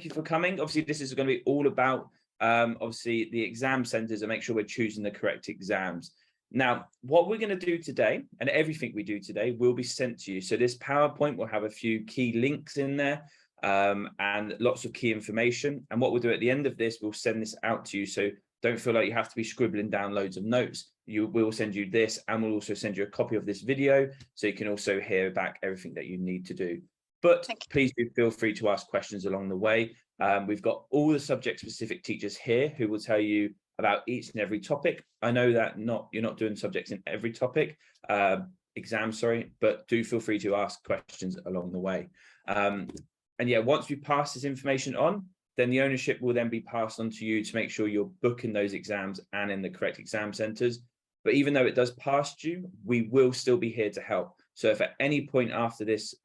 you for coming. Obviously, this is going to be all about obviously the exam centers and make sure we're choosing the correct exams. Now, what we're going to do today, and everything we do today, will be sent to you. So this PowerPoint will have a few key links in there and lots of key information. And what we'll do at the end of this, we'll send this out to you. So don't feel like you have to be scribbling down loads of notes. We'll send you this, and we'll also send you a copy of this video, so you can also hear back everything that you need to do. But please do feel free to ask questions along the way. We've got all the subject-specific teachers here who will tell you about each and every topic. I know that you're not doing subjects in every topic, exam, sorry, but do feel free to ask questions along the way. And yeah, once we pass this information on, then the ownership will then be passed on to you to make sure you're booking those exams and in the correct exam centers. But even though it does pass you, we will still be here to help. So if at any point after this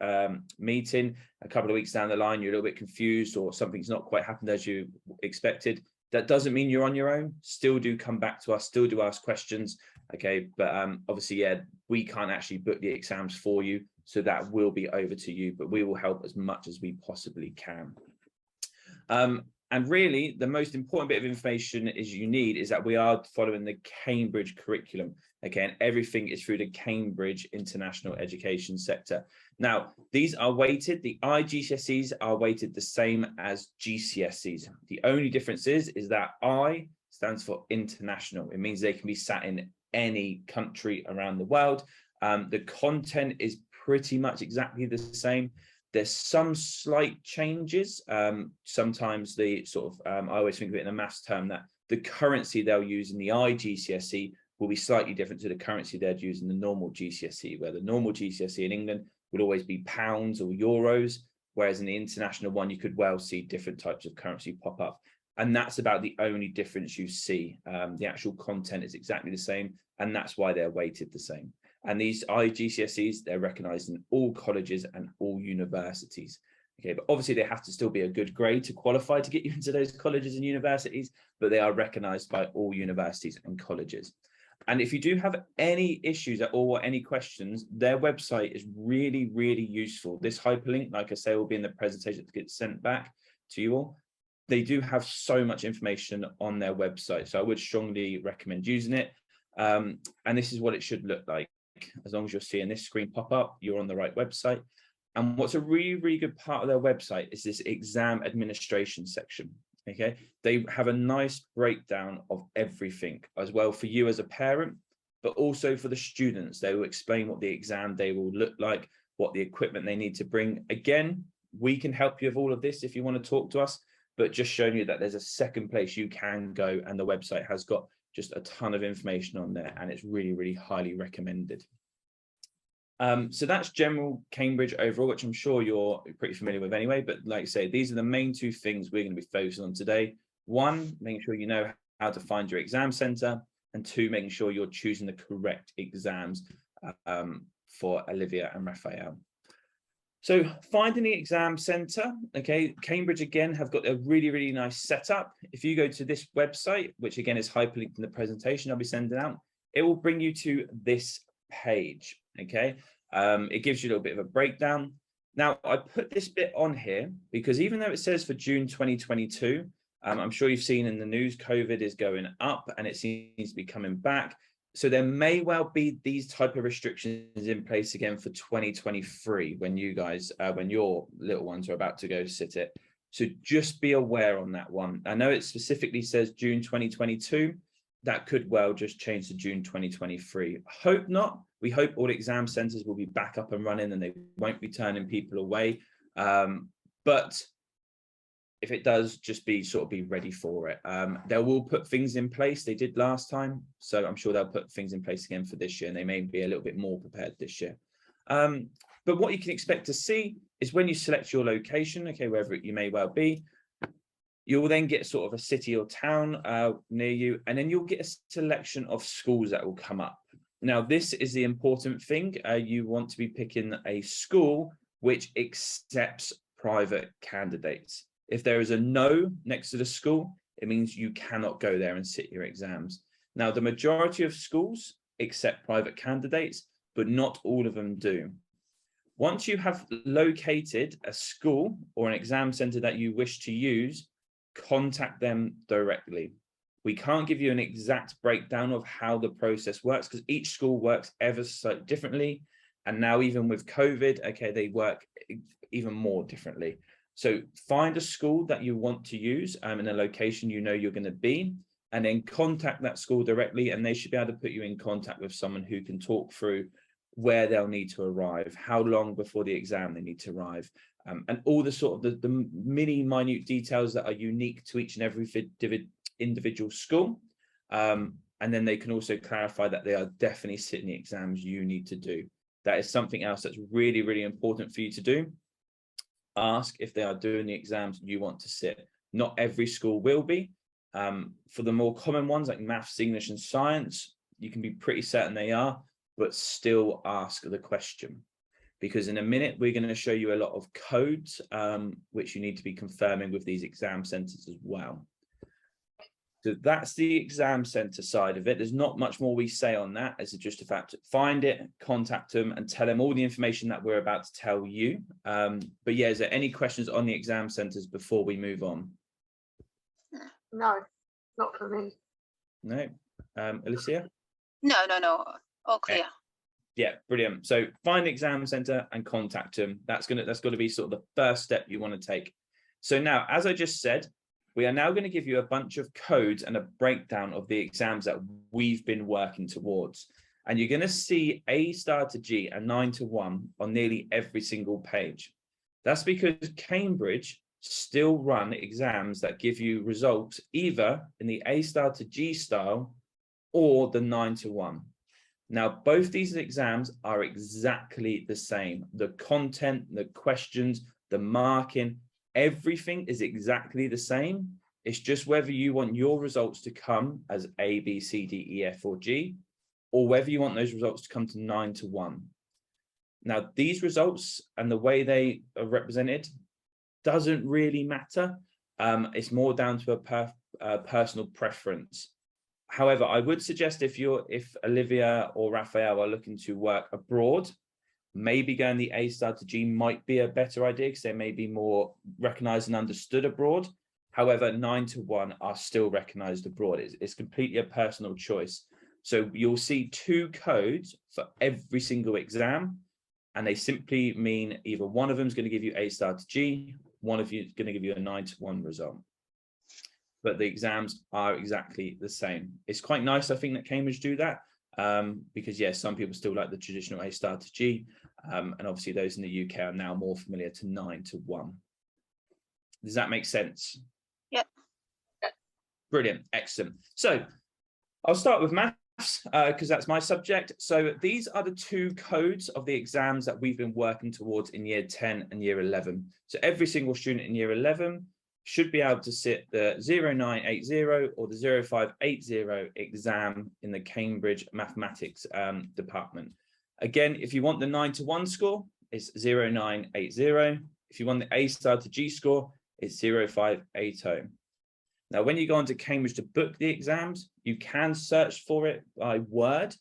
meeting, a couple of weeks down the line, you're a little bit confused or something's not quite happened as you expected, that doesn't mean you're on your own. Still do come back to us, still do ask questions. Okay, but obviously, yeah, we can't actually book the exams for you. So that will be over to you, but we will help as much as we possibly can. And really, the most important bit of information you need is that we are following the Cambridge curriculum. Again, everything is through the Cambridge International Education sector. Now, these are weighted. The iGCSEs are weighted the same as GCSEs. The only difference is that I stands for international. It means they can be sat in any country around the world. The content is pretty much exactly the same. There's some slight changes. Sometimes the sort of, I always think of it in a maths term, that the currency they'll use in the iGCSE will be slightly different to the currency they'd use in the normal GCSE, where the normal GCSE in England would always be pounds or euros, whereas in the international one, you could well see different types of currency pop up. And that's about the only difference you see. The actual content is exactly the same, and that's why they're weighted the same. And these iGCSEs, they're recognised in all colleges and all universities. Okay, but obviously they have to still be a good grade to qualify to get you into those colleges and universities, but they are recognised by all universities and colleges. And if you do have any issues at all or any questions, their website is really, really useful. This hyperlink, like I say, will be in the presentation that gets sent back to you all. They do have so much information on their website, so I would strongly recommend using it. And this is what it should look like. As long as you're seeing this screen pop up, you're on the right website. And what's a really, really good part of their website is this exam administration section. Okay, they have a nice breakdown of everything as well for you as a parent, but also for the students. They will explain what the exam day will look like, what the equipment they need to bring. Again, we can help you with all of this if you want to talk to us, but just showing you that there's a second place you can go, and the website has got just a ton of information on there, and it's really, really highly recommended. So that's general Cambridge overall, which I'm sure you're pretty familiar with anyway, but like I say, these are the main two things we're going to be focusing on today. One, making sure you know how to find your exam center, and two, making sure you're choosing the correct exams for Olivia and Raphael. So finding the exam center, okay, Cambridge again have got a really, really nice setup. If you go to this website, which again is hyperlinked in the presentation I'll be sending out, it will bring you to this page, okay? It gives you a little bit of a breakdown. Now, I put this bit on here because even though it says for June 2022, I'm sure you've seen in the news, COVID is going up and it seems to be coming back. So there may well be these type of restrictions in place again for 2023 when you guys, when your little ones are about to go sit it. So just be aware on that one. I know it specifically says June 2022. That could well just change to June 2023. Hope not. We hope all exam centers will be back up and running and they won't be turning people away. But if it does, just be ready for it. They will put things in place. They did last time, so I'm sure they'll put things in place again for this year, and they may be a little bit more prepared this year. But what you can expect to see is when you select your location, okay, wherever you may well be, you'll then get sort of a city or town near you, and then you'll get a selection of schools that will come up. Now, this is the important thing. You want to be picking a school which accepts private candidates. If there is a no next to the school, it means you cannot go there and sit your exams. Now, the majority of schools accept private candidates, but not all of them do. Once you have located a school or an exam center that you wish to use, contact them directly. We can't give you an exact breakdown of how the process works because each school works ever so differently. And now even with COVID, okay, they work even more differently. So find a school that you want to use in a location you know you're going to be, and then contact that school directly, and they should be able to put you in contact with someone who can talk through where they'll need to arrive, how long before the exam they need to arrive, and all the sort of the minute details that are unique to each and every individual school. And then they can also clarify that they are definitely sitting the exams you need to do. That is something else that's really, really important for you to do. Ask if they are doing the exams you want to sit. Not every school will be. For the more common ones like maths, English, and science, you can be pretty certain they are, but still ask the question. Because in a minute, we're going to show you a lot of codes, which you need to be confirming with these exam centers as well. So that's the exam center side of it. There's not much more we say on that, as it's just a fact. Find it, contact them, and tell them all the information that we're about to tell you. But yeah, is there any questions on the exam centers before we move on? No, not for me. No. Alicia? No. All clear. Yeah, brilliant. So find the exam center and contact them. That's got to be sort of the first step you want to take. So now, as I just said, we are now going to give you a bunch of codes and a breakdown of the exams that we've been working towards. And you're going to see A star to G and 9 to 1 on nearly every single page. That's because Cambridge still run exams that give you results either in the A star to G style or the 9 to 1. Now, both these exams are exactly the same. The content, the questions, the marking, everything is exactly the same. It's just whether you want your results to come as A, B, C, D, E, F, or G, or whether you want those results to come to 9 to 1. Now, these results and the way they are represented doesn't really matter. It's more down to a personal preference. However, I would suggest if Olivia or Raphael are looking to work abroad, maybe going the A star to G might be a better idea because they may be more recognized and understood abroad. However, 9 to 1 are still recognized abroad. It's completely a personal choice. So you'll see 2 codes for every single exam, and they simply mean either one of them is going to give you A star to G, one of you is going to give you a 9 to 1 result. But the exams are exactly the same. It's quite nice, I think, that Cambridge do that. Because yes, some people still like the traditional A star to G, and obviously those in the UK are now more familiar to 9 to 1. Does that make sense? Yep. Brilliant, excellent. So I'll start with maths because that's my subject. So these are the 2 codes of the exams that we've been working towards in year 10 and year 11. So every single student in year 11 should be able to sit the 0980 or the 0580 exam in the Cambridge Mathematics department. Again, if you want the 9 to 1 score, it's 0980. If you want the A star to G score, it's 0580. Now, when you go onto Cambridge to book the exams, you can search for it by word,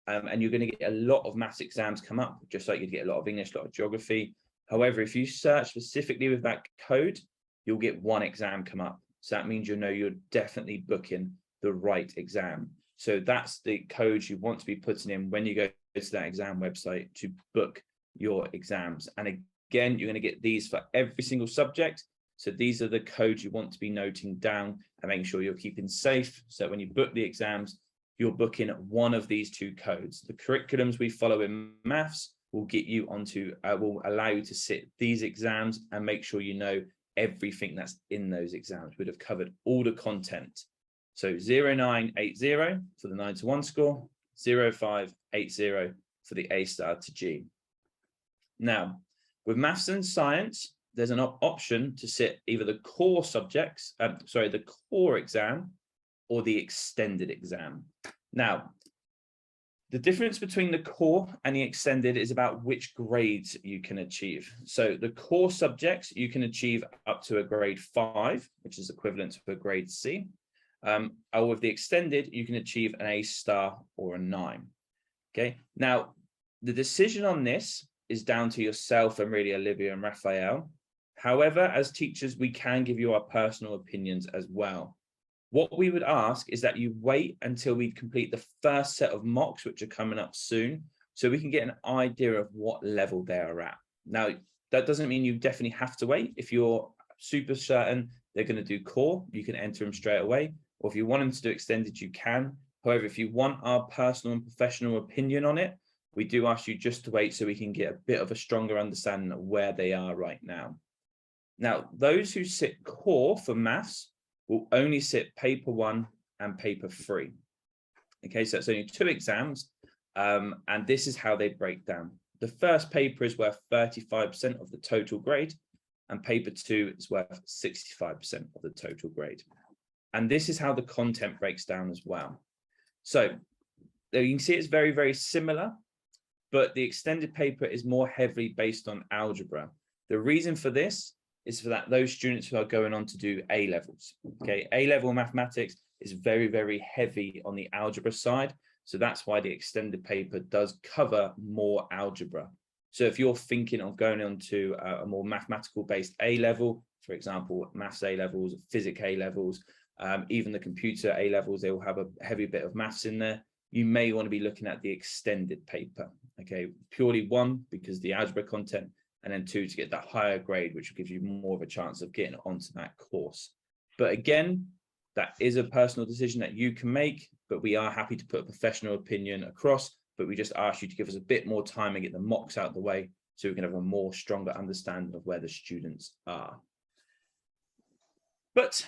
and you're going to get a lot of maths exams come up, just like you'd get a lot of English, a lot of geography. However, if you search specifically with that code, you'll get 1 exam come up. So that means you're definitely booking the right exam. So that's the code you want to be putting in when you go to that exam website to book your exams. And again, you're going to get these for every single subject. So these are the codes you want to be noting down and making sure you're keeping safe. So when you book the exams, you're booking one of these 2 codes. The curriculums we follow in maths will get you onto, will allow you to sit these exams and make sure you know everything that's in those exams. We'd have covered all the content. So 0980 for the 9 to 1 score, 0580 for the A star to G. Now, with maths and science, there's an option to sit either the core subjects, the core exam or the extended exam. Now, the difference between the core and the extended is about which grades you can achieve. So the core subjects you can achieve up to a grade 5, which is equivalent to a grade C. Or with the extended, you can achieve an A star or a 9. Okay. Now, the decision on this is down to yourself and really Olivia and Raphael. However, as teachers, we can give you our personal opinions as well. What we would ask is that you wait until we complete the first set of mocks, which are coming up soon, so we can get an idea of what level they are at. Now, that doesn't mean you definitely have to wait. If you're super certain they're going to do core, you can enter them straight away. Or if you want them to do extended, you can. However, if you want our personal and professional opinion on it, we do ask you just to wait so we can get a bit of a stronger understanding of where they are right now. Now, those who sit core for maths will only sit paper 1 and paper 3. Okay, so it's only 2 exams, and this is how they break down. The first paper is worth 35% of the total grade, and paper 2 is worth 65% of the total grade. And this is how the content breaks down as well. So there you can see it's very, very similar, but the extended paper is more heavily based on algebra. The reason for this is for that those students who are going on to do A levels. Okay, A-level mathematics is very, very heavy on the algebra side. So that's why the extended paper does cover more algebra. So if you're thinking of going on to a more mathematical based A level, for example, maths A levels, physics A levels, even the computer A levels, they will have a heavy bit of maths in there. You may want to be looking at the extended paper. Okay, purely 1, because the algebra content, and then 2, to get that higher grade, which gives you more of a chance of getting onto that course. But again, that is a personal decision that you can make, but we are happy to put a professional opinion across, but we just ask you to give us a bit more time and get the mocks out of the way so we can have a more stronger understanding of where the students are. But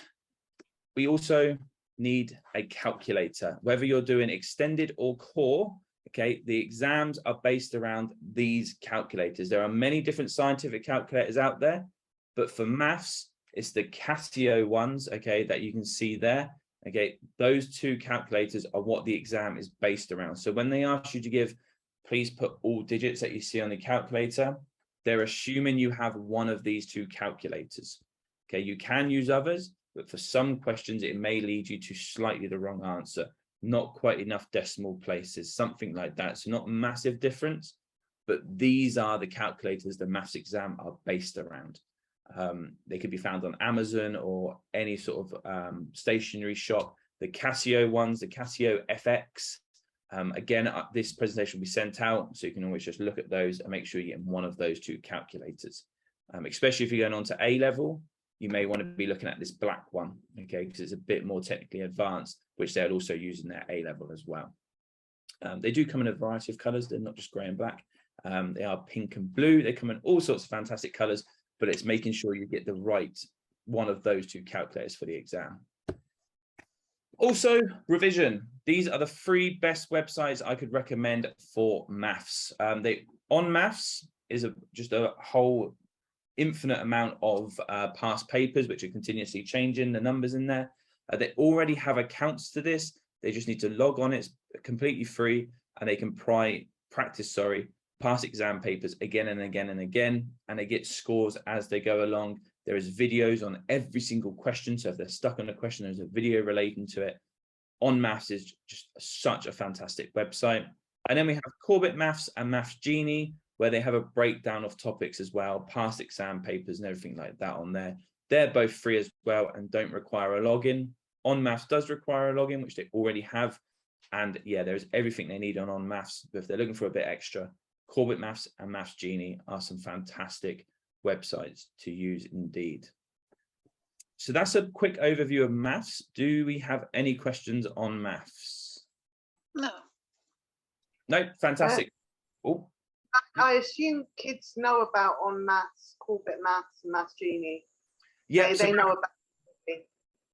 we also need a calculator, whether you're doing extended or core. Okay, the exams are based around these calculators. There are many different scientific calculators out there, but for maths, it's the Casio ones, okay, that you can see there. Okay, those 2 calculators are what the exam is based around. So when they ask you to give, please put all digits that you see on the calculator, they're assuming you have one of these 2 calculators. Okay, you can use others, but for some questions, it may lead you to slightly the wrong answer. Not quite enough decimal places, something like that. So not a massive difference, but these are the calculators the maths exam are based around. They could be found on Amazon or any sort of stationery shop. The Casio ones, the Casio FX. Again, this presentation will be sent out, so you can always just look at those and make sure you get one of those 2 calculators. Especially if you're going on to A level, you may want to be looking at this black one, okay, because it's a bit more technically advanced, which they'll also use in their A level as well. They do come in a variety of colors. They're not just gray and black. They are pink and blue. They come in all sorts of fantastic colors, but it's making sure you get the right one of those 2 calculators for the exam. Also, revision. These are the 3 best websites I could recommend for maths. On Maths is just a whole infinite amount of past papers, which are continuously changing the numbers in there. They already have accounts to this. They just need to log on. It's completely free, and they can practice past exam papers again and again and again, and they get scores as they go along. There is videos on every single question, so if they're stuck on a question, there's a video relating to it. On Maths is just such a fantastic website. And then we have Corbett Maths and Maths Genie, where they have a breakdown of topics as well, past exam papers and everything like that on there. They're both free as well and don't require a login. On Maths does require a login, which they already have. And yeah, there's everything they need on Maths. But if they're looking for a bit extra, Corbett Maths and Maths Genie are some fantastic websites to use indeed. So that's a quick overview of Maths. Do we have any questions on Maths? No. No, fantastic. Oh. I assume kids know about On Maths, Corbett Maths, and Maths Genie. Yeah, they know about it.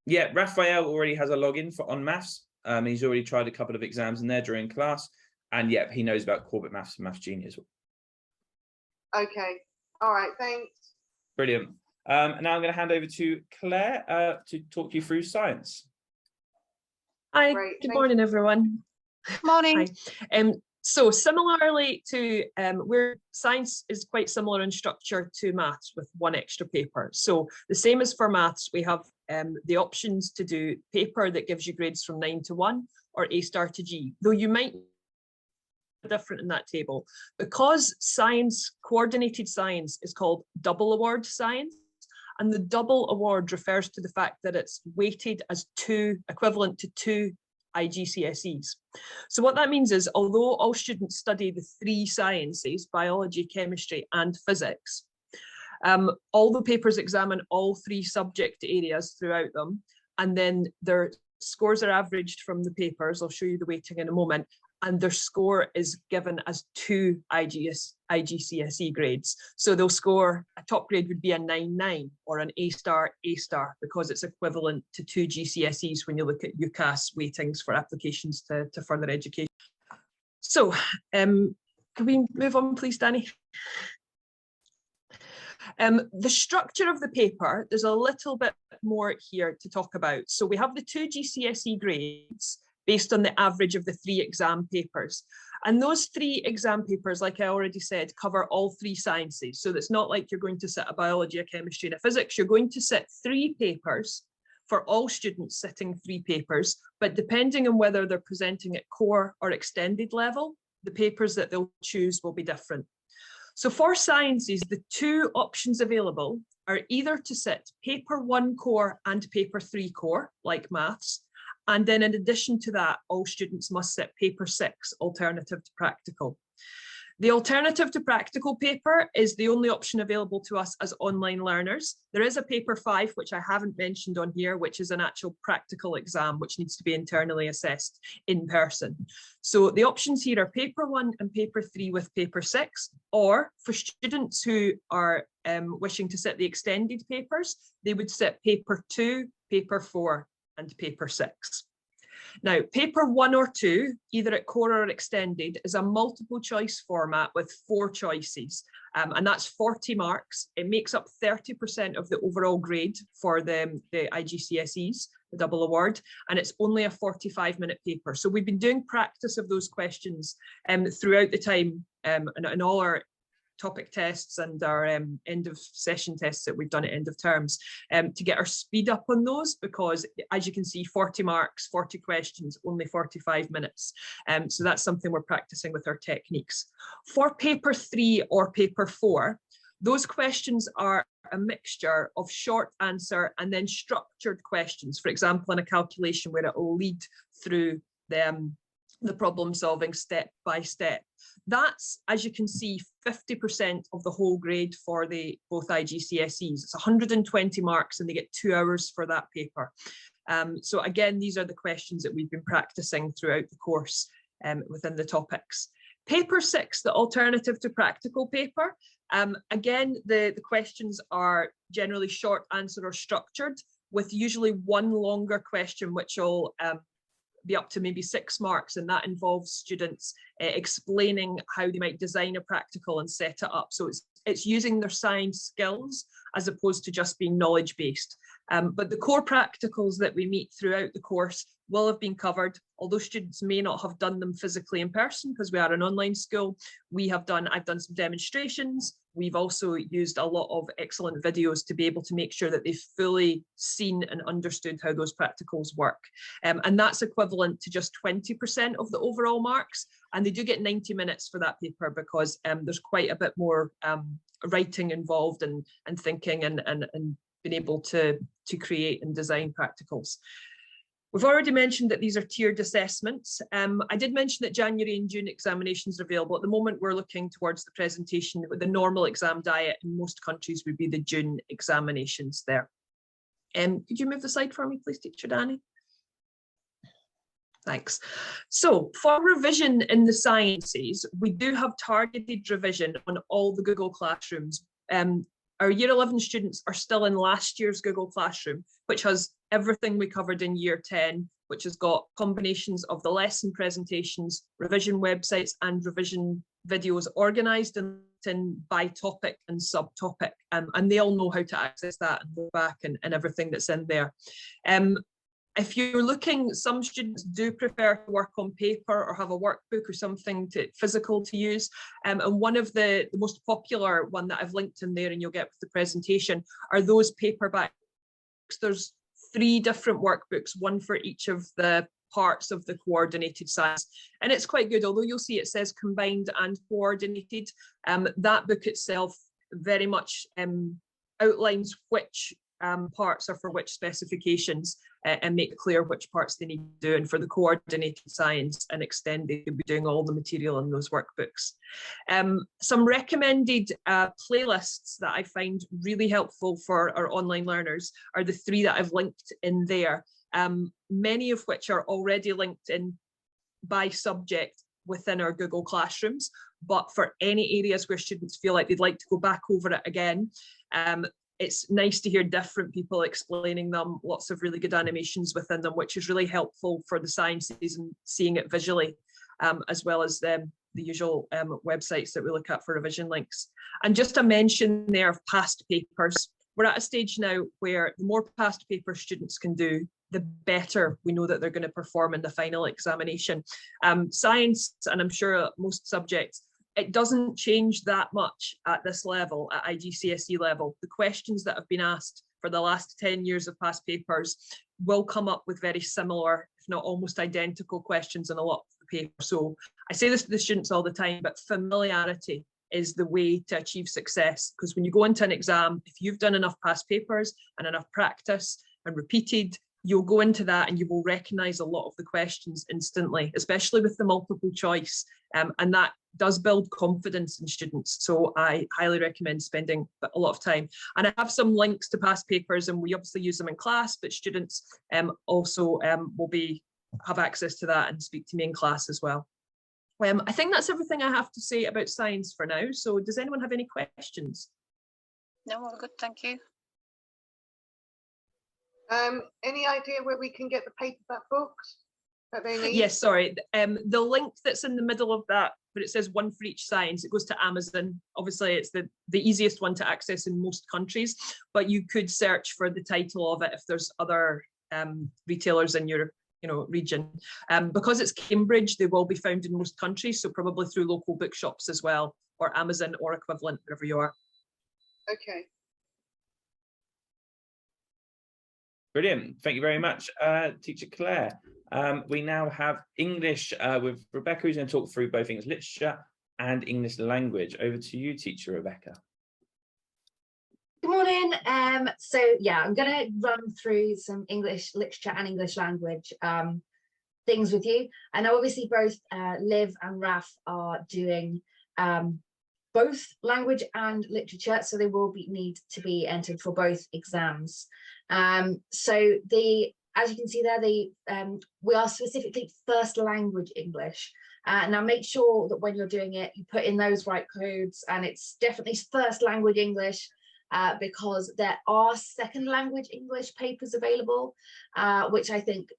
Yeah, Raphael already has a login for On Maths. He's already tried a couple of exams in there during class, and yeah, he knows about Corbett Maths and Maths Genie as well. Okay, all right, thanks. Brilliant. Now I'm going to hand over to Claire to talk you through science. Hi, Great, good morning, everyone. Morning. Hi. So similarly to where science is quite similar in structure to maths with 1 extra paper. So the same as for maths, we have the options to do paper that gives you grades from 9 to 1 or A* to G, though you might different in that table. Because science, coordinated science, is called double award science, and the double award refers to the fact that it's weighted as equivalent to 2 iGCSEs. So what that means is, although all students study the 3 sciences, biology, chemistry, and physics, all the papers examine all 3 subject areas throughout them, and then their scores are averaged from the papers. I'll show you the weighting in a moment, and their score is given as 2 iGCSE grades. So they'll score, a top grade would be a 9/9 or an A star, because it's equivalent to 2 GCSEs when you look at UCAS weightings for applications to further education. So can we move on, please, Danny? The structure of the paper, there's a little bit more here to talk about. So we have the 2 GCSE grades based on the average of the 3 exam papers. And those 3 exam papers, like I already said, cover all 3 sciences. So it's not like you're going to sit a biology, a chemistry, and a physics. You're going to sit 3 papers for all students, sitting 3 papers. But depending on whether they're presenting at core or extended level, the papers that they'll choose will be different. So for sciences, the 2 options available are either to sit paper 1 core and paper 3 core, like maths, and then in addition to that, all students must sit paper 6, alternative to practical. The alternative to practical paper is the only option available to us as online learners. There is a paper 5, which I haven't mentioned on here, which is an actual practical exam, which needs to be internally assessed in person. So the options here are paper 1 and paper 3 with paper 6, or for students who are wishing to sit the extended papers, they would sit paper 2, paper 4, and paper 6. Now, paper 1 or 2, either at core or extended, is a multiple choice format with 4 choices, and that's 40 marks. It makes up 30% of the overall grade for the iGCSEs, the double award, and it's only a 45-minute paper. So we've been doing practice of those questions throughout the time, and all our topic tests and our end of session tests that we've done at end of terms to get our speed up on those, because as you can see, 40 marks, 40 questions, only 45 minutes. So that's something we're practicing with our techniques. For paper 3 or paper 4, those questions are a mixture of short answer and then structured questions. For example, in a calculation where it will lead through the problem solving step by step. That's, as you can see, 50% of the whole grade for both iGCSEs. It's 120 marks and they get 2 hours for that paper. So again, these are the questions that we've been practicing throughout the course within the topics. Paper 6, the alternative to practical paper. Again, the questions are generally short answer or structured, with usually one longer question which will be up to maybe 6 marks, and that involves students explaining how they might design a practical and set it up. So it's using their science skills as opposed to just being knowledge based. But the core practicals that we meet throughout the course will have been covered, although students may not have done them physically in person because we are an online school. I've done some demonstrations. We've also used a lot of excellent videos to be able to make sure that they've fully seen and understood how those practicals work. And that's equivalent to just 20% of the overall marks. And they do get 90 minutes for that paper because there's quite a bit more writing involved and thinking and being able to create and design practicals. We've already mentioned that these are tiered assessments. I did mention that January and June examinations are available. At the moment, we're looking towards the presentation with the normal exam diet in most countries would be the June examinations there. Could you move the slide for me, please, Teacher Danny? Thanks. So for revision in the sciences, we do have targeted revision on all the Google Classrooms. Our Year 11 students are still in last year's Google Classroom, which has everything we covered in Year 10, which has got combinations of the lesson presentations, revision websites, and revision videos organised in by topic and subtopic. And they all know how to access that and go back and everything that's in there. If you're looking, some students do prefer to work on paper or have a workbook or something physical to use. And one of the most popular one that I've linked in there, and you'll get with the presentation, are those paperbacks. There's 3 different workbooks, one for each of the parts of the coordinated science. And it's quite good, although you'll see it says combined and coordinated. That book itself very much outlines which parts are for which specifications, and make clear which parts they need to do. And for the coordinated science and extend, they could be doing all the material in those workbooks. Some recommended playlists that I find really helpful for our online learners are the 3 that I've linked in there, many of which are already linked in by subject within our Google Classrooms. But for any areas where students feel like they'd like to go back over it again, it's nice to hear different people explaining them, lots of really good animations within them, which is really helpful for the sciences and seeing it visually, as well as the usual websites that we look at for revision links. And just a mention there of past papers. We're at a stage now where the more past papers students can do, the better we know that they're going to perform in the final examination. Science, and I'm sure most subjects, it doesn't change that much at this level, at iGCSE level. The questions that have been asked for the last 10 years of past papers will come up with very similar, if not almost identical questions in a lot of the paper. So I say this to the students all the time, but familiarity is the way to achieve success. Because when you go into an exam, if you've done enough past papers and enough practice and repeated, you'll go into that and you will recognise a lot of the questions instantly, especially with the multiple choice. And that does build confidence in students. So I highly recommend spending a lot of time. And I have some links to past papers, and we obviously use them in class, but students also will have access to that and speak to me in class as well. I think that's everything I have to say about science for now. So does anyone have any questions? No, all good, thank you. Any idea where we can get the paperback books that they need? Yes, sorry. The link that's in the middle of that, but it says one for each science, it goes to Amazon. Obviously, it's the easiest one to access in most countries, but you could search for the title of it if there's other retailers in your region. Because it's Cambridge, they will be found in most countries, so probably through local bookshops as well, or Amazon or equivalent, wherever you are. Okay. Brilliant. Thank you very much, Teacher Claire. We now have English with Rebecca, who's going to talk through both English literature and English language. Over to you, Teacher Rebecca. Good morning. So yeah, I'm going to run through some English literature and English language things with you. I know obviously both Liv and Raf are doing both language and literature, so they will need to be entered for both exams. So as you can see there, we are specifically first language English. Now make sure that when you're doing it, you put in those right codes, and it's definitely first language English, because there are second language English papers available, which I think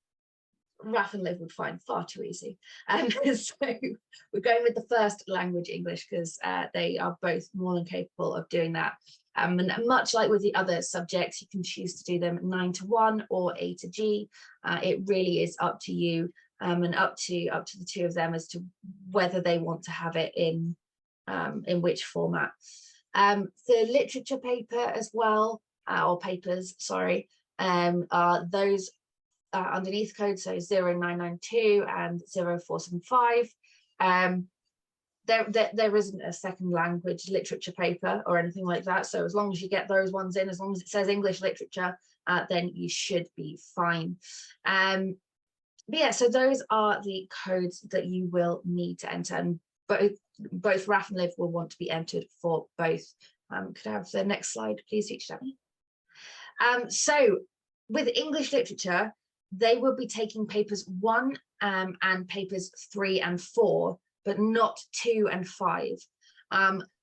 Raf and Liv would find far too easy. So we're going with the first language English because they are both more than capable of doing that. And much like with the other subjects, you can choose to do them 9 to 1 or A to G. It really is up to you, and up to the two of them as to whether they want to have it in which format. The literature paper as well, or papers, sorry, are those underneath code, so 0992 and 0475. There isn't a second language literature paper or anything like that, so as long as you get those ones in, as long as it says English literature, then you should be fine. But yeah, so those are the codes that you will need to enter, and both Raf and Liv will want to be entered for both. Could I have the next slide, please, teacher Debbie? So with English literature, they will be taking papers 1 and papers 3 and 4, but not 2 and 5.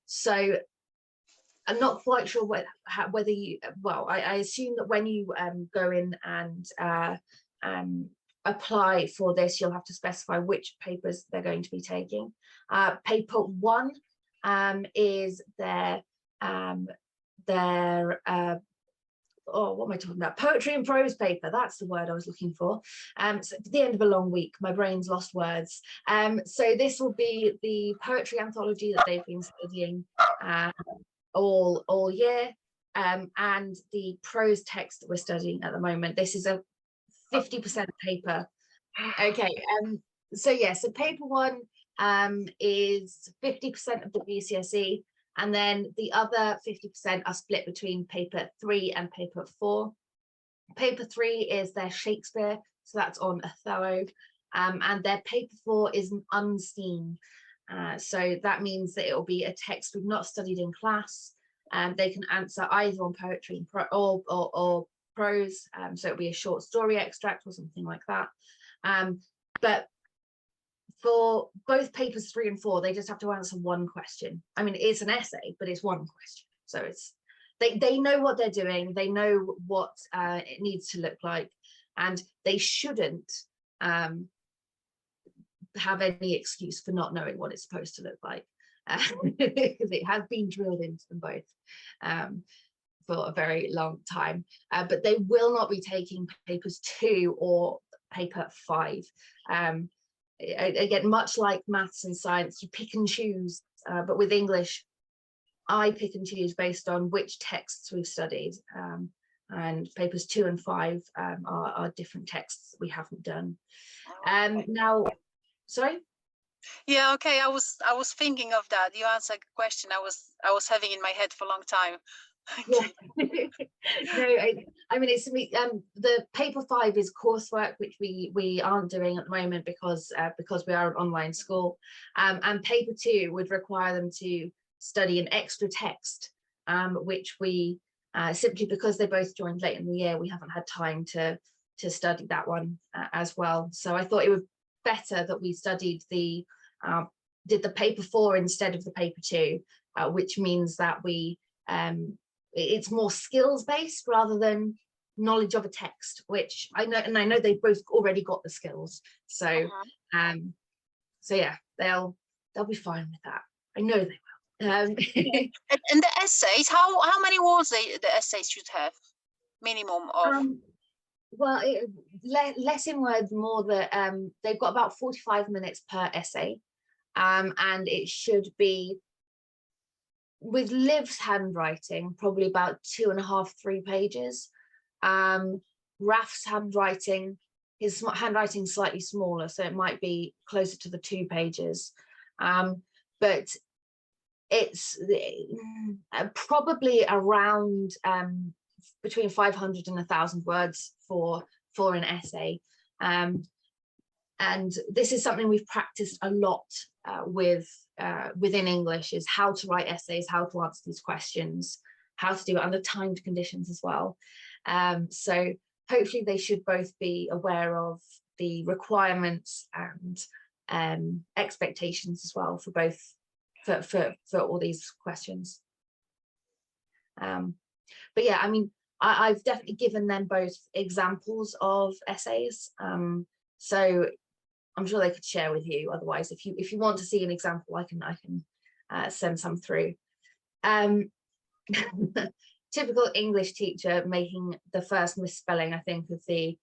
So I'm not quite sure whether you, well, I assume that when you go in and apply for this, you'll have to specify which papers they're going to be taking. Paper 1 is their what am I talking about? Poetry and prose paper, that's the word I was looking for. So at the end of a long week, my brain's lost words. So this will be the poetry anthology that they've been studying all year, and the prose text that we're studying at the moment. This is a 50% paper, Okay, so yeah, so paper one is 50% of the GCSE, and then the other 50% are split between paper 3 and paper 4. Paper 3 is their Shakespeare, so that's on Othello, and their paper 4 is an unseen. So that means that it will be a text we've not studied in class, and they can answer either on poetry or prose, so it'll be a short story extract or something like that. But for both papers 3 and 4, they just have to answer one question. I mean, it's an essay, but it's one question. So it's they know what they're doing, they know what it needs to look like, and they shouldn't have any excuse for not knowing what it's supposed to look like, because it has been drilled into them both for a very long time. But they will not be taking papers 2 or paper 5. Again, much like maths and science, you pick and choose, but with English, I pick and choose based on which texts we've studied, and papers 2 and 5 are different texts that we haven't done. Now, sorry? Yeah, okay. I was thinking of that. You answered a question I was having in my head for a long time. Yeah. No, I mean, it's the paper 5 is coursework, which we aren't doing at the moment because we are an online school, and paper 2 would require them to study an extra text, which we simply because they both joined late in the year, we haven't had time to study that one as well. So I thought it was better that we studied did the paper 4 instead of the paper 2, which means that we it's more skills based rather than knowledge of a text, which I know, and I know they've both already got the skills. So so yeah, they'll be fine with that. I know they will. And the essays, how many words the essays should have minimum of? Well, less in words, more that they've got about 45 minutes per essay, and it should be, with Liv's handwriting, probably about 2.5, 3 pages. Raf's handwriting, his handwriting slightly smaller, so it might be closer to the 2 pages. But it's probably around between 500 and 1,000 words for an essay. And this is something we've practiced a lot within English, is how to write essays, how to answer these questions, how to do it under timed conditions as well. So hopefully they should both be aware of the requirements and expectations as well for both for all these questions. But yeah, I mean, I've definitely given them both examples of essays, so I'm sure they could share with you. Otherwise, if you want to see an example, I can send some through. Typical English teacher making the first misspelling, I think, of the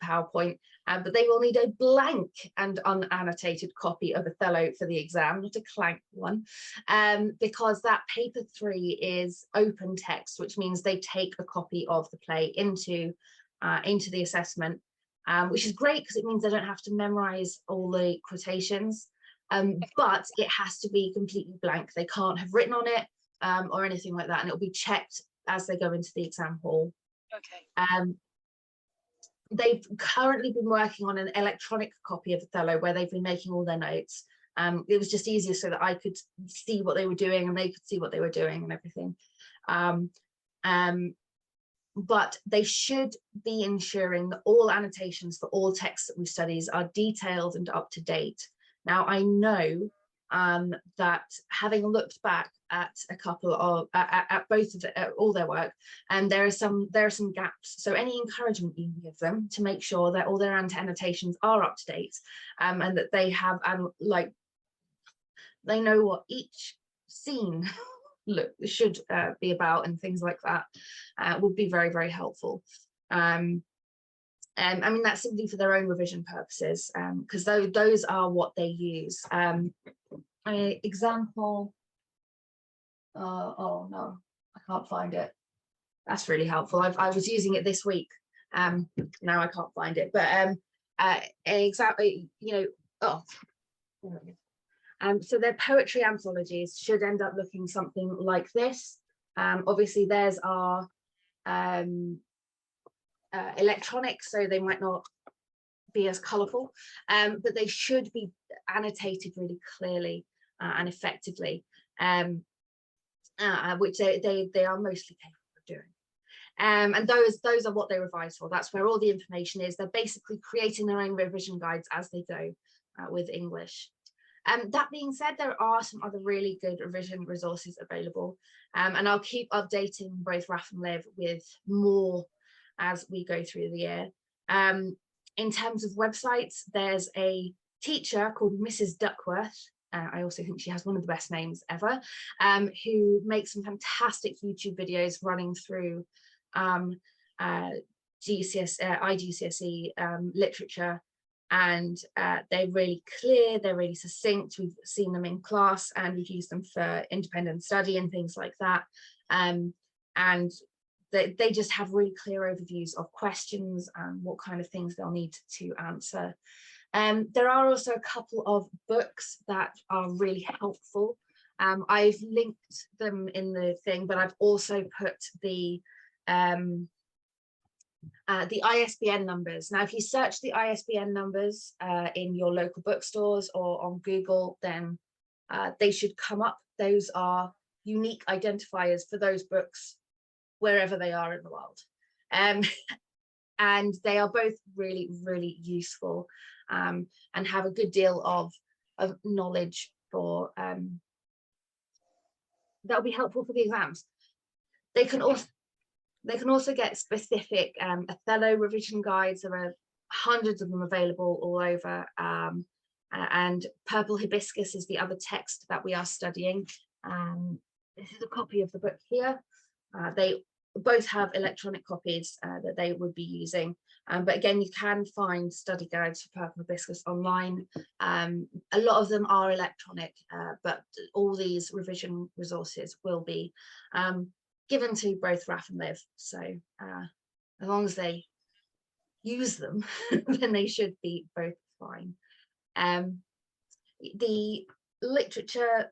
PowerPoint, but they will need a blank and unannotated copy of Othello for the exam, not a clank one, because that paper 3 is open text, which means they take a copy of the play into the assessment, which is great because it means they don't have to memorize all the quotations, but it has to be completely blank. They can't have written on it or anything like that, and it'll be checked as they go into the exam hall. Okay. They've currently been working on an electronic copy of Othello where they've been making all their notes. It was just easier so that I could see what they were doing and they could see what they were doing and everything. But they should be ensuring that all annotations for all texts that we study are detailed and up to date. Now, I know that having looked back at a couple of at both of all their work, and there are some gaps, so any encouragement you can give them to make sure that all their annotations are up to date, and that they have like they know what each scene should be about and things like that, would be very, very helpful. I mean, that's simply for their own revision purposes, because those are what they use. Example, oh no, I can't find it. That's really helpful. I was using it this week Now I can't find it, but exactly, you know, oh, there we go. So their poetry anthologies should end up looking something like this. Obviously theirs are electronic, so they might not be as colourful, but they should be annotated really clearly and effectively, which they are mostly capable of doing. And those are what they revise for. That's where all the information is. They're basically creating their own revision guides as they go with English. That being said, there are some other really good revision resources available, and I'll keep updating both Raf and Liv with more as we go through the year. In terms of websites, there's a teacher called Mrs. Duckworth. I also think she has one of the best names ever, who makes some fantastic YouTube videos running through iGCSE literature, and they're really clear, they're really succinct. We've seen them in class and we've used them for independent study and things like that, and they just have really clear overviews of questions and what kind of things they'll need to answer. There are also a couple of books that are really helpful. I've linked them in the thing, but I've also put the ISBN numbers. Now, if you search the ISBN numbers in your local bookstores or on Google, then they should come up. Those are unique identifiers for those books wherever they are in the world. And they are both really, really useful and have a good deal of knowledge for that'll be helpful for the exams. They can also get specific Othello revision guides. There are hundreds of them available all over, and Purple Hibiscus is the other text that we are studying. This is a copy of the book here. They both have electronic copies that they would be using, but again, you can find study guides for Purple Hibiscus online. A lot of them are electronic, but all these revision resources will be given to both Raf and Liv. So as long as they use them, then they should be both fine. The literature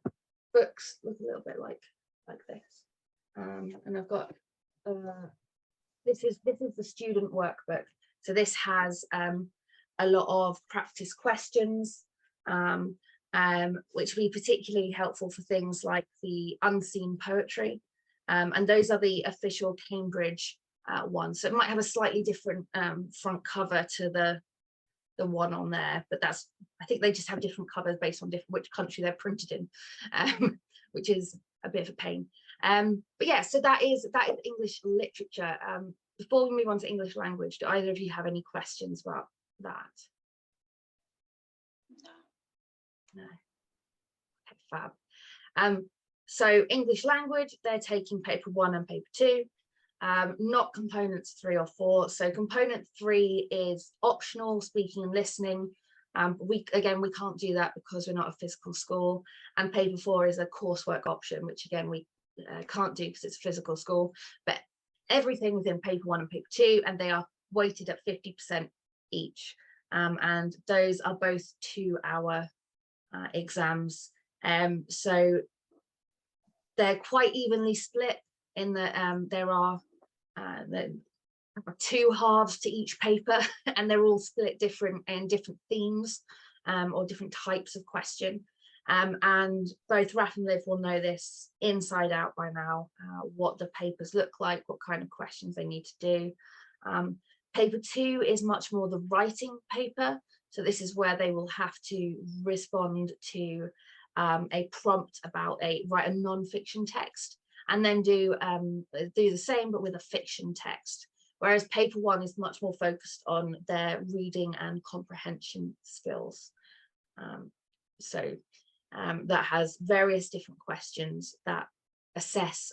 books look a little bit like this, and I've got this is the student workbook. So this has a lot of practice questions, which will be particularly helpful for things like the unseen poetry. And those are the official Cambridge ones. So it might have a slightly different front cover to the one on there, but that's, I think they just have different covers based on which country they're printed in, which is a bit of a pain. But yeah, so that is English literature. Before we move on to English language, do either of you have any questions about that? No. Okay, fab. So English language, they're taking paper 1 and paper 2, not components 3 or 4. So component 3 is optional, speaking and listening. We can't do that because we're not a physical school. And paper 4 is a coursework option, which again, we can't do because it's a physical school. But everything within paper 1 and paper 2, and they are weighted at 50% each. And those are both 2-hour exams. So they're quite evenly split in that there are 2 halves to each paper, and they're all split in different themes or different types of question. And both Raf and Liv will know this inside out by now, what the papers look like, what kind of questions they need to do. Paper 2 is much more the writing paper. So this is where they will have to respond to a prompt about write a non-fiction text, and then do the same but with a fiction text. Whereas paper 1 is much more focused on their reading and comprehension skills. That has various different questions that assess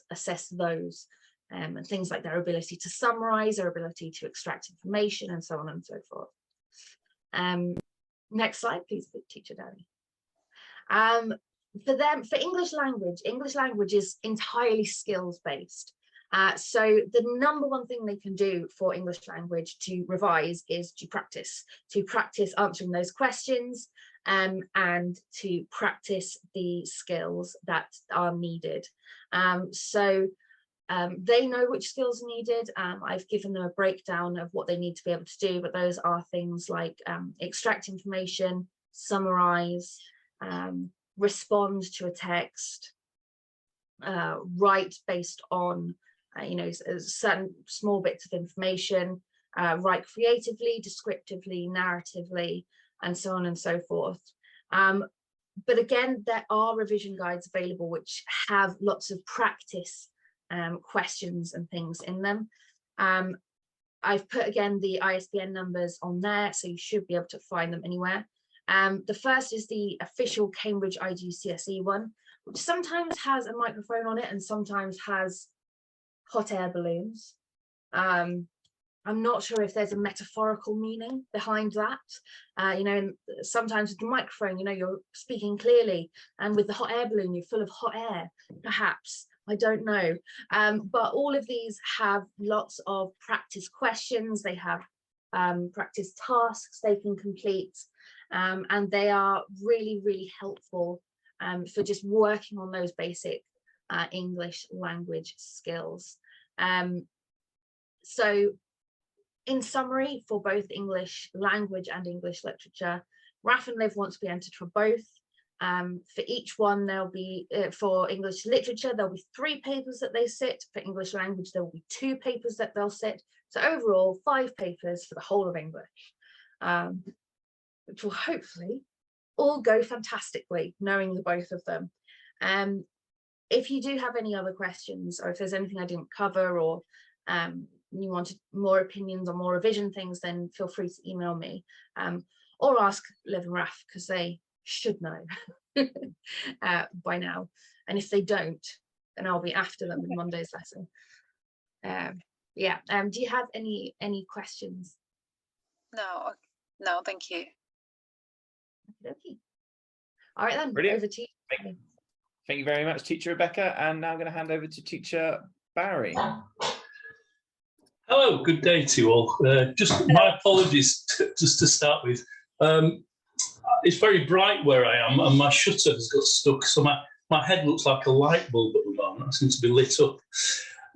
those, and things like their ability to summarize, their ability to extract information, and so on and so forth. Next slide, please, teacher Danny. For English language is entirely skills based. So the number one thing they can do for English language to revise is to practice answering those questions, and to practice the skills that are needed. They know which skills are needed. I've given them a breakdown of what they need to be able to do, but those are things like extract information, summarize, respond to a text, write based on certain small bits of information, write creatively, descriptively, narratively, and so on and so forth. But again, there are revision guides available which have lots of practice questions and things in them. I've put again the ISBN numbers on there, so you should be able to find them anywhere. The first is the official Cambridge iGCSE one, which sometimes has a microphone on it and sometimes has hot air balloons. I'm not sure if there's a metaphorical meaning behind that. Sometimes with the microphone, you're speaking clearly, and with the hot air balloon, you're full of hot air, perhaps. I don't know. But all of these have lots of practice questions. They have practice tasks they can complete, and they are really, really helpful for just working on those basic English language skills. So in summary, for both English language and English literature, RAF and Liv want to be entered for both. For each one, there'll be, for English literature, there'll be 3 papers that they sit. For English language, there will be 2 papers that they'll sit. So overall, 5 papers for the whole of English, which will hopefully all go fantastically, knowing the both of them. If you do have any other questions, or if there's anything I didn't cover, or you wanted more opinions on more revision things, then feel free to email me, or ask Liv and Raf, because they should know by now. And if they don't, then I'll be after them in Monday's lesson. Do you have any questions? No, thank you. Okay. All right then. Brilliant. Over to you. Thank you very much, Teacher Rebecca. And now I'm going to hand over to Teacher Barry. Hello, good day to you all. Just my apologies just to start with. It's very bright where I am, and my shutter has got stuck, so my head looks like a light bulb at the moment. It seems to be lit up.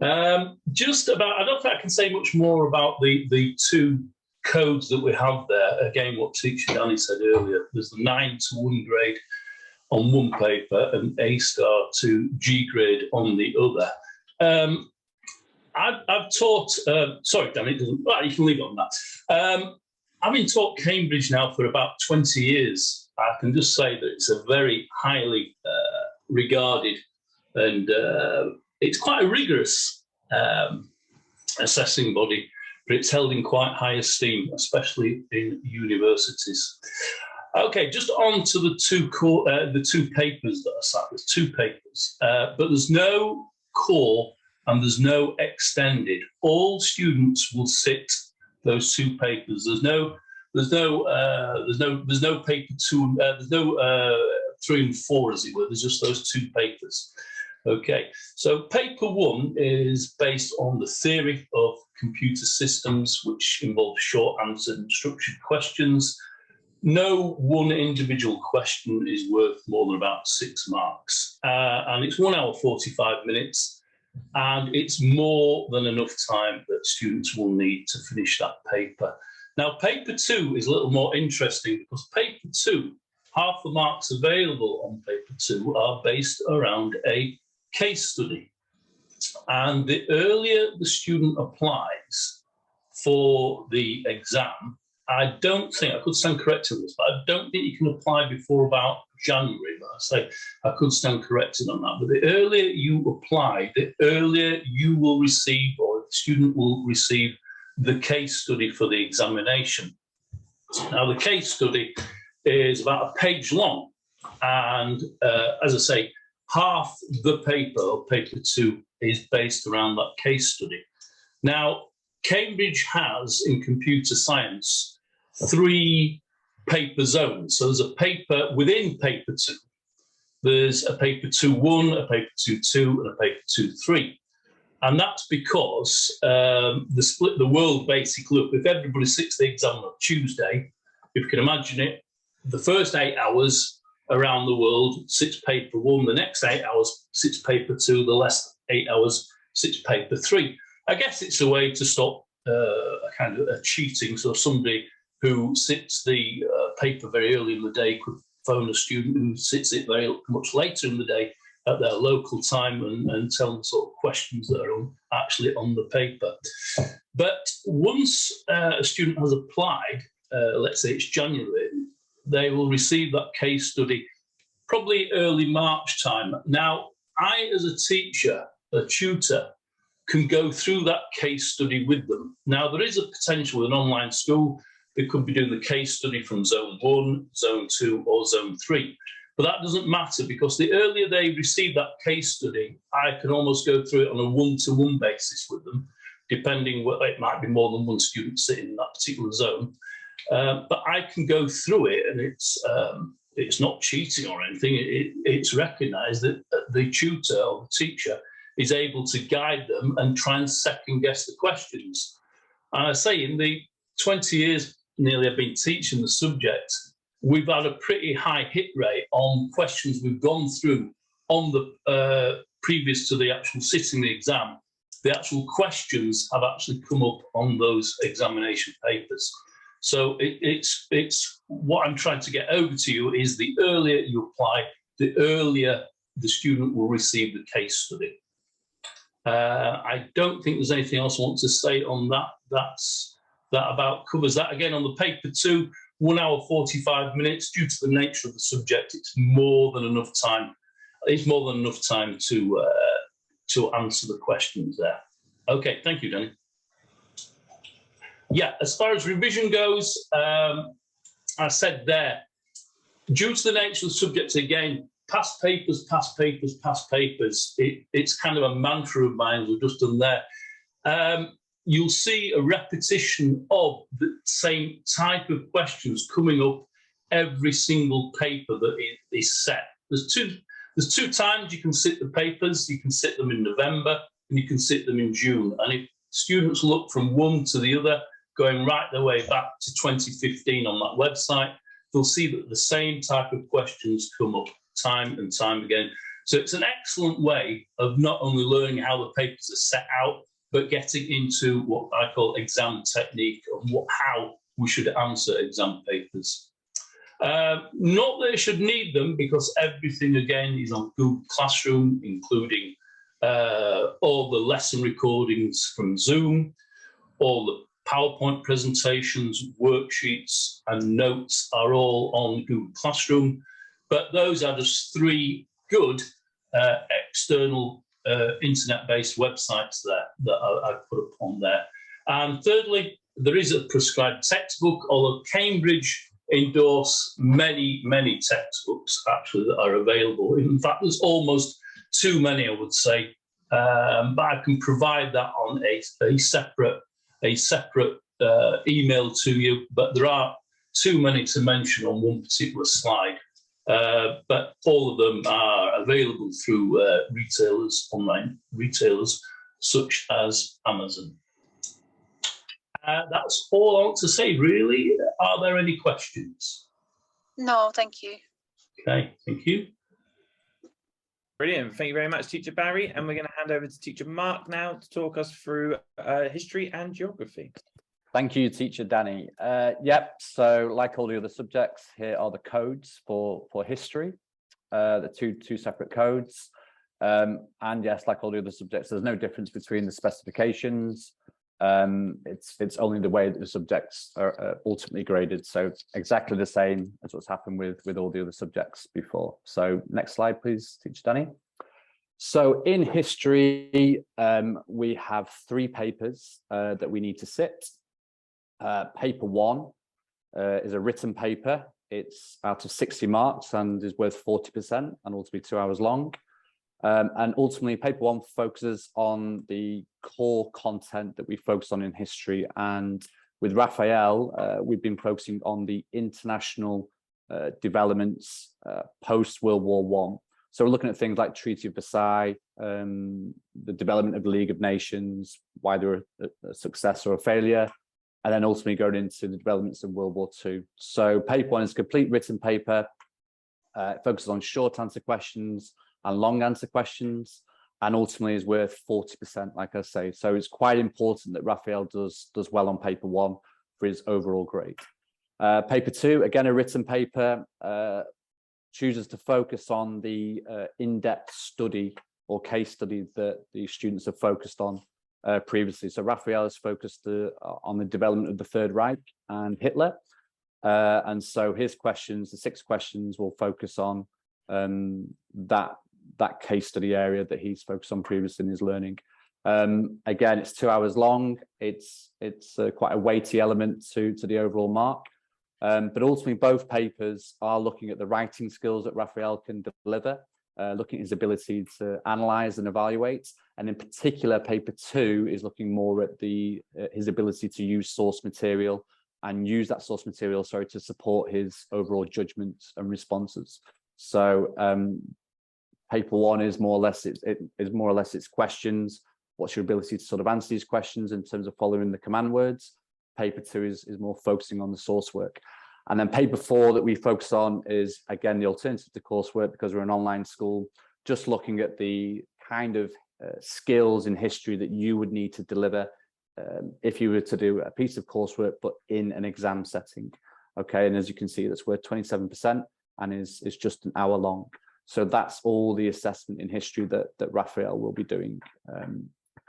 I don't think I can say much more about the 2 codes that we have there. Again, what Teacher Danny said earlier, there's the 9 to 1 grade on one paper and A star to G grade on the other. I've taught, sorry, Danny, you can leave it on that. I've been taught Cambridge now for about 20 years. I can just say that it's a very highly regarded, and it's quite a rigorous assessing body, but it's held in quite high esteem, especially in universities. Okay, just on to the 2 papers that are sat. There's 2 papers, but there's no core and there's no extended. All students will sit those 2 papers. There's no paper 2. There's no 3 and 4, as it were. There's just those 2 papers. Okay, so paper 1 is based on the theory of computer systems, which involves short answer and structured questions. No one individual question is worth more than about 6 marks, and it's 1 hour 45 minutes, and it's more than enough time that students will need to finish that paper. Now, paper 2 is a little more interesting, because paper 2, half the marks available on paper 2 are based around a case study. And the earlier the student applies for the exam, I don't think, I could stand corrected on this, but I don't think you can apply before about January. But I say I could stand corrected on that. But the earlier you apply, the earlier you will receive, or the student will receive, the case study for the examination. Now, the case study is about a page long, and as I say, half the paper, or paper 2, is based around that case study. Now, Cambridge has, in computer science, 3 paper zones. So there's a paper within paper 2. There's a paper 2.1, a paper 2.2, and a paper 2.3. And that's because the world basically, look, if everybody sits the exam on Tuesday, if you can imagine it, the first 8 hours around the world sits paper 1, the next 8 hours sits paper 2, the last 8 hours sits paper 3. I guess it's a way to stop a kind of cheating. So somebody who sits the paper very early in the day could phone a student who sits it very much later in the day at their local time and tell them sort of questions that are actually on the paper. But once a student has applied, let's say it's January, they will receive that case study probably early March time. Now, I, as a teacher, a tutor, can go through that case study with them. Now, there is a potential with an online school, they could be doing the case study from Zone 1, Zone 2, or Zone 3. But that doesn't matter, because the earlier they receive that case study, I can almost go through it on a one-to-one basis with them, depending, it might be more than one student sitting in that particular zone. But I can go through it, and it's not cheating or anything. It's recognised that the tutor or the teacher is able to guide them and try and second guess the questions. And I say, in the 20 years nearly I've been teaching the subject, we've had a pretty high hit rate on questions we've gone through on the previous to the actual sitting the exam. The actual questions have actually come up on those examination papers. So it's what I'm trying to get over to you is the earlier you apply, the earlier the student will receive the case study. I don't think there's anything else I want to say on that. That about covers that. Again, on the paper 2, 1 hour 45 minutes. Due to the nature of the subject, it's more than enough time. It's more than enough time to answer the questions there. Okay, thank you, Danny. Yeah, as far as revision goes, I said there, due to the nature of the subject, again, past papers, past papers, past papers. It's kind of a mantra of mine we've just done there. You'll see a repetition of the same type of questions coming up every single paper that is set. There's two times you can sit the papers. You can sit them in November and you can sit them in June. And if students look from one to the other, going right their way back to 2015 on that website, they'll see that the same type of questions come up time and time again. So it's an excellent way of not only learning how the papers are set out, but getting into what I call exam technique and how we should answer exam papers. Not that they should need them, because everything again is on Google Classroom, including all the lesson recordings from Zoom, all the PowerPoint presentations, worksheets and notes are all on Google Classroom. But those are just 3 good external internet-based websites there that I put up on there. And thirdly, there is a prescribed textbook, although Cambridge endorse many, many textbooks actually that are available. In fact, there's almost too many, I would say, but I can provide that on a separate email to you, but there are too many to mention on one particular slide. But all of them are available through retailers, online retailers, such as Amazon. That's all I want to say, really. Are there any questions? No, thank you. Okay, thank you. Brilliant. Thank you very much, Teacher Barry. And we're going to hand over to Teacher Mark now to talk us through history and geography. Thank you, Teacher Danny. Yep, so like all the other subjects, here are the codes for history, the two separate codes. And yes, like all the other subjects, there's no difference between the specifications. It's only the way that the subjects are ultimately graded. So exactly the same as what's happened with all the other subjects before. So next slide, please, Teacher Danny. So in history, we have 3 papers that we need to sit. Paper 1 is a written paper. It's out of 60 marks and is worth 40% and ultimately 2 hours long. And ultimately, paper 1 focuses on the core content that we focus on in history. And with Raphael, we've been focusing on the international developments post World War I. So we're looking at things like Treaty of Versailles, the development of the League of Nations, why they were a success or a failure, and then ultimately going into the developments of World War II. So paper 1 is a complete written paper. It focuses on short answer questions and long answer questions, and ultimately is worth 40%, like I say. So it's quite important that Raphael does well on paper 1 for his overall grade. Paper 2, again, a written paper, chooses to focus on the in-depth study or case study that the students have focused on previously. So Raphael has focused on the development of the Third Reich and Hitler. And so his questions, the 6 questions, will focus on that case study area that he's focused on previously in his learning. Again, it's 2 hours long. It's quite a weighty element to the overall mark. But ultimately, both papers are looking at the writing skills that Raphael can deliver, looking at his ability to analyze and evaluate. And in particular, paper 2 is looking more at his ability to use source material and use that source material, to support his overall judgment and responses. So paper 1 is more or less its questions. What's your ability to sort of answer these questions in terms of following the command words? Paper 2 is more focusing on the source work. And then paper 4 that we focus on is, again, the alternative to coursework, because we're an online school, just looking at the kind of skills in history that you would need to deliver if you were to do a piece of coursework, but in an exam setting. Okay, and as you can see, that's worth 27% and is just an hour long. So that's all the assessment in history that Raphael will be doing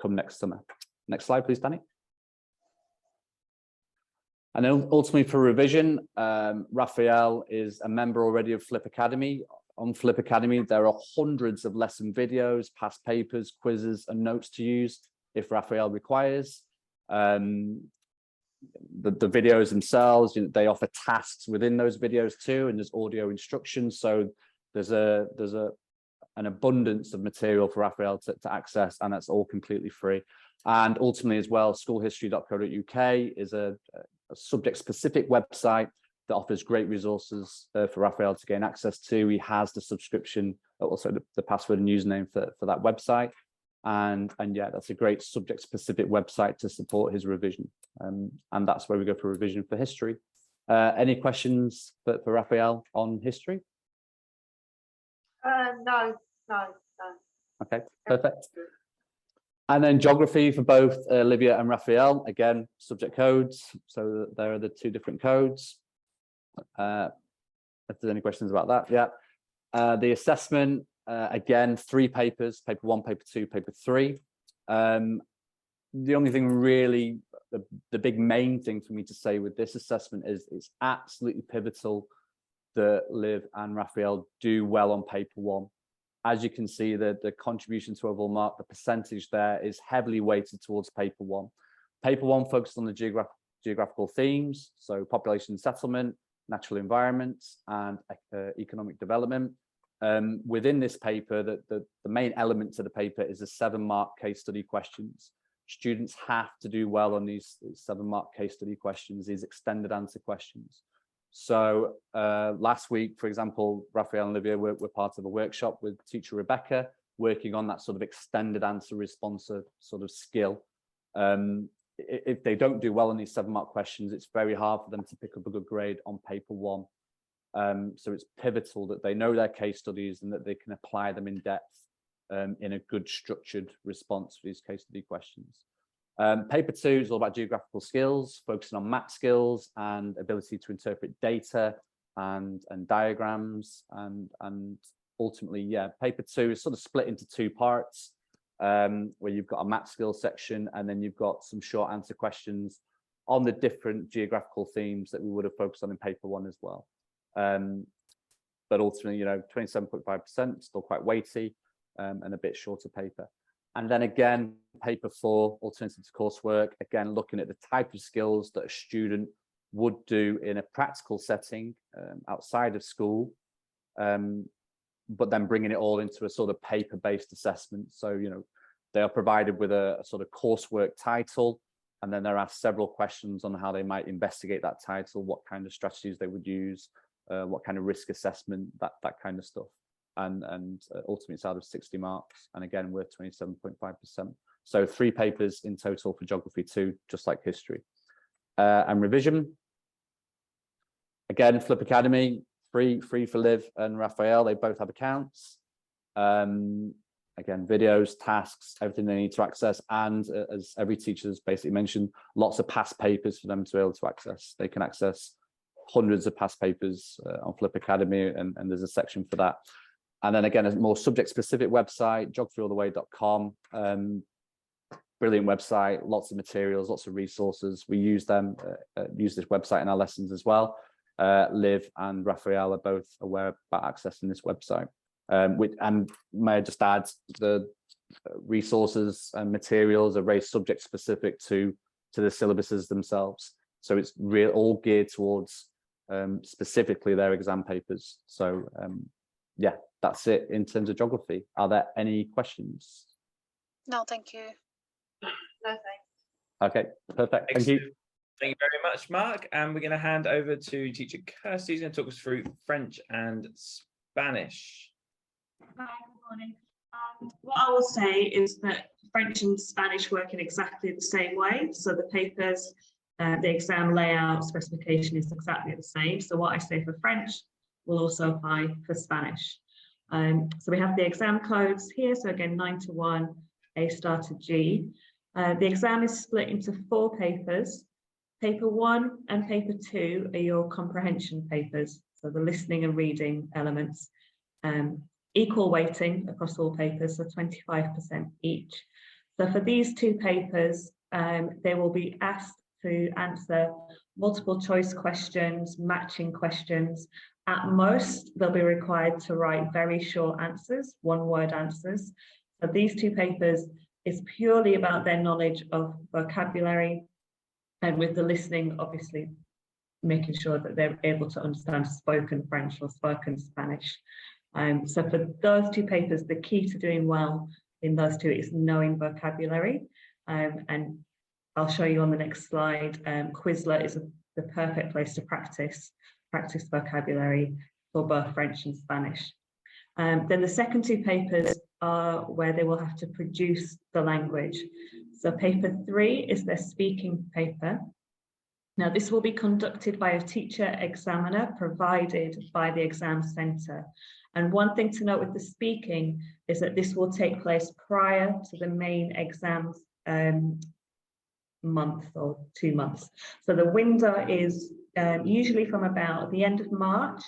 come next summer. Next slide, please, Danny. And then ultimately for revision, Raphael is a member already of Flip Academy. On Flip Academy, there are hundreds of lesson videos, past papers, quizzes, and notes to use if Raphael requires. The videos themselves, they offer tasks within those videos too, and there's audio instructions. So there's an abundance of material for Raphael to access, and that's all completely free. And ultimately as well, schoolhistory.co.uk is a subject-specific website that offers great resources for Raphael to gain access to. He has the subscription, also the password and username for that website. And yeah, that's a great subject-specific website to support his revision. And that's where we go for revision for history. Any questions for Raphael on history? No. Okay, perfect. And then geography for both Olivia and Raphael, again, subject codes. So there are the 2 different codes. If there's any questions about that, yeah. The assessment, again, 3 papers, paper 1, paper 2, paper 3. The only thing really, the big main thing for me to say with this assessment is it's absolutely pivotal that Liv and Raphael do well on paper 1. As you can see, the contribution to overall mark, the percentage there is heavily weighted towards paper 1. Paper 1 focused on the geographical themes, so population settlement, natural environments, and economic development. Within this paper, the main element to the paper is the 7-mark case study questions. Students have to do well on these 7-mark case study questions, these extended answer questions. So last week, for example, Raphael and Olivia were part of a workshop with teacher Rebecca, working on that sort of extended answer responsive sort of skill. If they don't do well on these 7-mark questions, it's very hard for them to pick up a good grade on paper 1. So it's pivotal that they know their case studies and that they can apply them in depth in a good structured response for these case study questions. Paper 2 is all about geographical skills, focusing on map skills and ability to interpret data and diagrams. And ultimately, yeah, paper 2 is sort of split into 2 parts, where you've got a map skills section, and then you've got some short answer questions on the different geographical themes that we would have focused on in paper 1 as well. But ultimately, 27.5%, still quite weighty, and a bit shorter paper. And then again, paper 4, alternative to coursework, again, looking at the type of skills that a student would do in a practical setting outside of school, but then bringing it all into a sort of paper-based assessment. So, they are provided with a sort of coursework title, and then there are several questions on how they might investigate that title, what kind of strategies they would use, what kind of risk assessment, that kind of stuff. and ultimately it's out of 60 marks, and again worth 27.5%. So 3 papers in total for geography 2, just like history. And revision, again, Flip Academy, free for Liv and Raphael. They both have accounts. Again, videos, tasks, everything they need to access. And as every teacher has basically mentioned, lots of past papers for them to be able to access. They can access hundreds of past papers on Flip Academy, and there's a section for that. And then again, a more subject-specific website, geographyalltheway.com. Brilliant website, lots of materials, lots of resources. We use them, use this website in our lessons as well. Liv and Raphael are both aware about accessing this website. And may I just add, the resources and materials are very subject specific to the syllabuses themselves. So it's all geared towards specifically their exam papers. So yeah, that's it in terms of geography. Are there any questions? No, thank you. No, thanks. Okay, perfect. Thank you. Thank you very much, Mark. And we're going to hand over to teacher Kirsty, who's going to talk us through French and Spanish. Hi, good morning. What I will say is that French and Spanish work in exactly the same way. So the papers, the exam layout, specification is exactly the same. So what I say for French will also apply for Spanish. So we have the exam codes here. So again, 9 to 1, A star to G. The exam is split into 4 papers. Paper 1 and paper 2 are your comprehension papers. So the listening and reading elements. Equal weighting across all papers, so 25% each. So for these 2 papers, they will be asked to answer multiple choice questions, matching questions. At most, they'll be required to write very short answers, 1-word answers. So these 2 papers is purely about their knowledge of vocabulary, and with the listening, obviously, making sure that they're able to understand spoken French or spoken Spanish. So for those 2 papers, the key to doing well in those 2 is knowing vocabulary. And I'll show you on the next slide. Quizlet is the perfect place to practice vocabulary for both French and Spanish. Then the second 2 papers are where they will have to produce the language. So paper 3 is their speaking paper. Now this will be conducted by a teacher examiner provided by the exam centre. And one thing to note with the speaking is that this will take place prior to the main exams month or 2 months. So the window is usually from about the end of March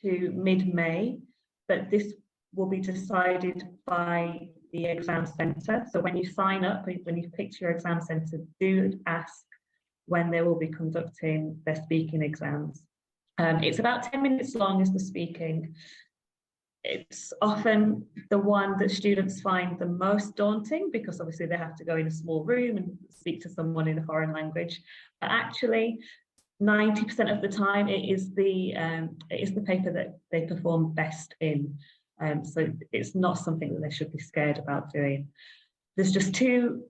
to mid-May, but this will be decided by the exam centre. So when you sign up, when you've picked your exam centre, do ask when they will be conducting their speaking exams. It's about 10 minutes long is the speaking. It's often the one that students find the most daunting because obviously they have to go in a small room and speak to someone in a foreign language. But actually, 90% of the time, it is the paper that they perform best in. So it's not something that they should be scared about doing. There's just 2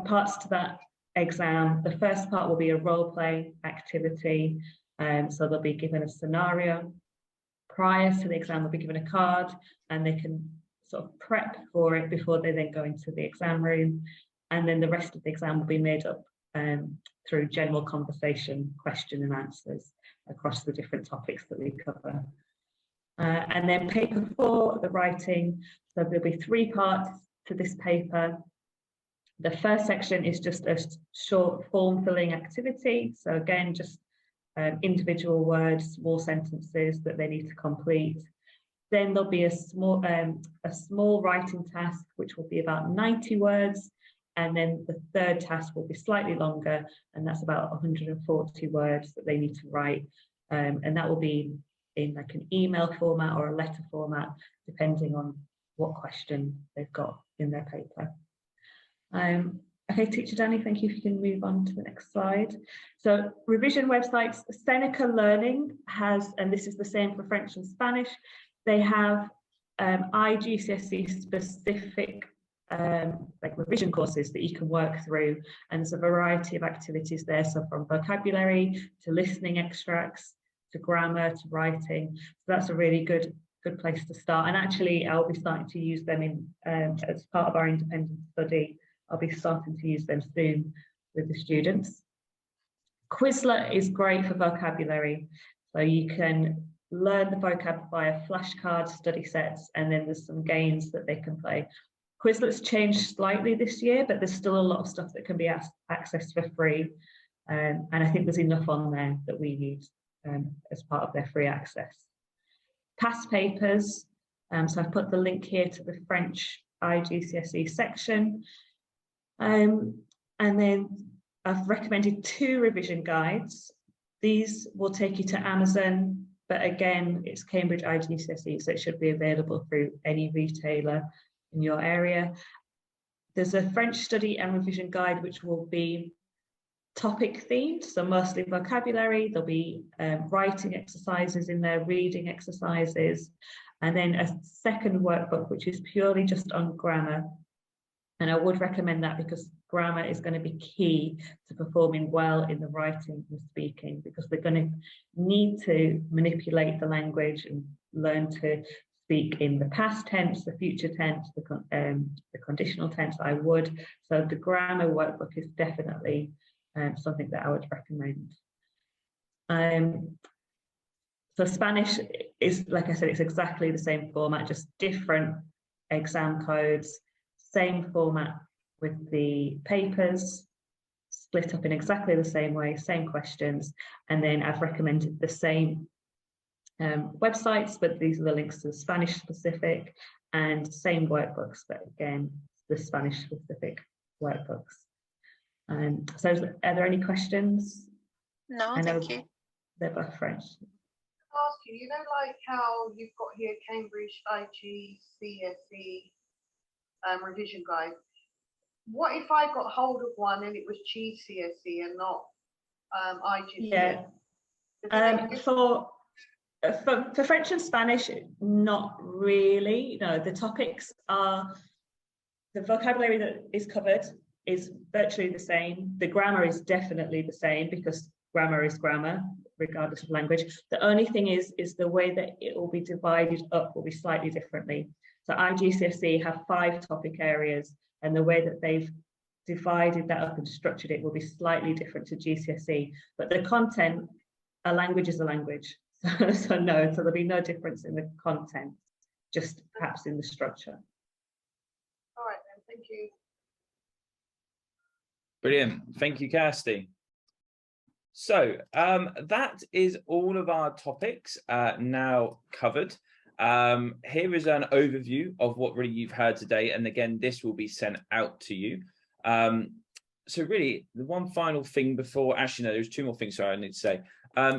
parts to that exam. The first part will be a role play activity. So they'll be given a scenario. Prior to the exam, they'll be given a card and they can sort of prep for it before they then go into the exam room. And then the rest of the exam will be made up through general conversation, question and answers across the different topics that we cover. And then paper 4, the writing. So there'll be 3 parts to this paper. The first section is just a short form filling activity. So again, just individual words, small sentences that they need to complete. Then there'll be a small writing task, which will be about 90 words. And then the third task will be slightly longer, and that's about 140 words that they need to write. And that will be in like an email format or a letter format, depending on what question they've got in their paper. Okay, Teacher Danny, thank you. If you can move on to the next slide. So revision websites, Seneca Learning has, and this is the same for French and Spanish, they have iGCSE specific like revision courses that you can work through, and there's a variety of activities there, so from vocabulary to listening extracts to grammar to writing. So that's a really good good place to start. And actually, I'll be starting to use them in as part of our independent study. I'll be starting to use them soon with the students. Quizlet is great for vocabulary. So you can learn the vocab via flashcards, study sets, and then there's some games that they can play. Quizlet's changed slightly this year, but there's still a lot of stuff that can be accessed for free. And I think there's enough on there that we need as part of their free access. Past papers, so I've put the link here to the French iGCSE section. And then I've recommended 2 revision guides. These will take you to Amazon, but again, it's Cambridge iGCSE, so it should be available through any retailer in your area. There's a French study and revision guide, which will be topic themed, so mostly vocabulary. There'll be writing exercises in there, reading exercises, and then a second workbook, which is purely just on grammar. And I would recommend that because grammar is going to be key to performing well in the writing and speaking, because we're going to need to manipulate the language and learn to speak in the past tense, the future tense, the conditional tense. So the grammar workbook is definitely something that I would recommend. So Spanish is, like I said, it's exactly the same format, just different exam codes, same format with the papers, split up in exactly the same way, same questions. And then I've recommended the same websites, but these are the links to the Spanish specific, and same workbooks, but again, the Spanish specific workbooks. So are there any questions? No, thank you. They're both French. Ask you, you know, like how you've got here Cambridge iGCSE revision guide. What if I got hold of one and it was GCSE and not iGCSE? Yeah. For French and Spanish, not really. No, the topics are, the vocabulary that is covered is virtually the same. The grammar is definitely the same, because grammar is grammar, regardless of language. The only thing is the way that it will be divided up will be slightly differently. So iGCSE have 5 topic areas, and the way that they've divided that up and structured it will be slightly different to GCSE. But the content, a language is a language. So no, so there'll be no difference in the content, just perhaps in the structure. All right then, thank you. Brilliant. Thank you, Kirsty. So that is all of our topics now covered. Here is an overview of what really you've heard today. And again, this will be sent out to you. So really, the one final thing before, actually, no, there's 2 more things, sorry, I need to say.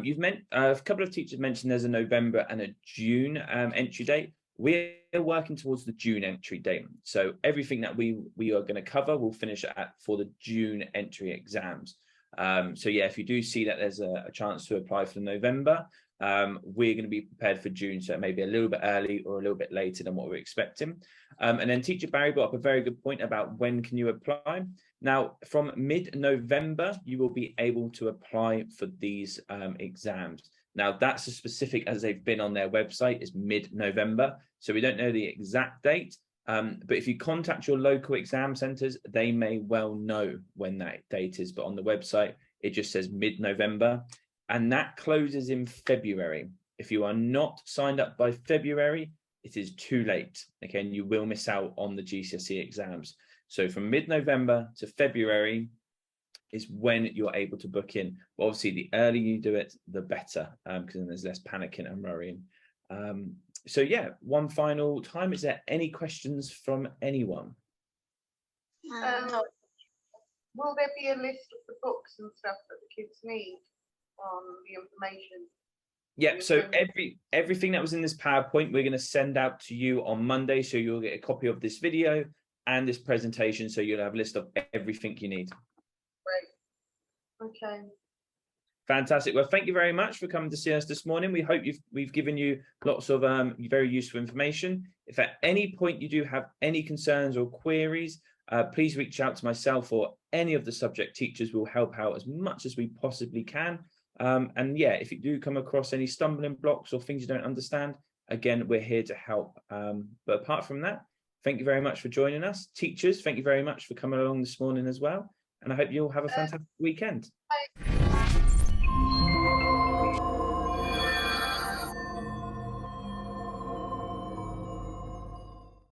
You've meant a couple of teachers mentioned there's a November and a June entry date. We're working towards the June entry date. So everything that we are going to cover, we'll finish for the June entry exams. So yeah, if you do see that there's a chance to apply for November, we're going to be prepared for June, so maybe a little bit early or a little bit later than what we're expecting. And then Teacher Barry brought up a very good point about when can you apply. Now, from mid-November, you will be able to apply for these exams. Now, that's as specific as they've been on their website, is mid-November. So we don't know the exact date. But if you contact your local exam centres, they may well know when that date is. But on the website, it just says mid-November. And that closes in February. If you are not signed up by February, it is too late. Okay, and you will miss out on the GCSE exams. So from mid-November to February is when you're able to book in. But obviously, the earlier you do it, the better, because then there's less panicking and worrying. So yeah, one final time. Is there any questions from anyone? Will there be a list of the books and stuff that the kids need on the information? Yeah, so everything that was in this PowerPoint, we're going to send out to you on Monday. So you'll get a copy of this video and this presentation. So you'll have a list of everything you need. Great. Okay. Fantastic. Well, thank you very much for coming to see us this morning. We hope we've given you lots of very useful information. If at any point you do have any concerns or queries, please reach out to myself or any of the subject teachers. Will help out as much as we possibly can. And yeah, if you do come across any stumbling blocks or things you don't understand, again, we're here to help. But apart from that, thank you very much for joining us. Teachers, thank you very much for coming along this morning as well. And I hope you all have a fantastic weekend. Bye.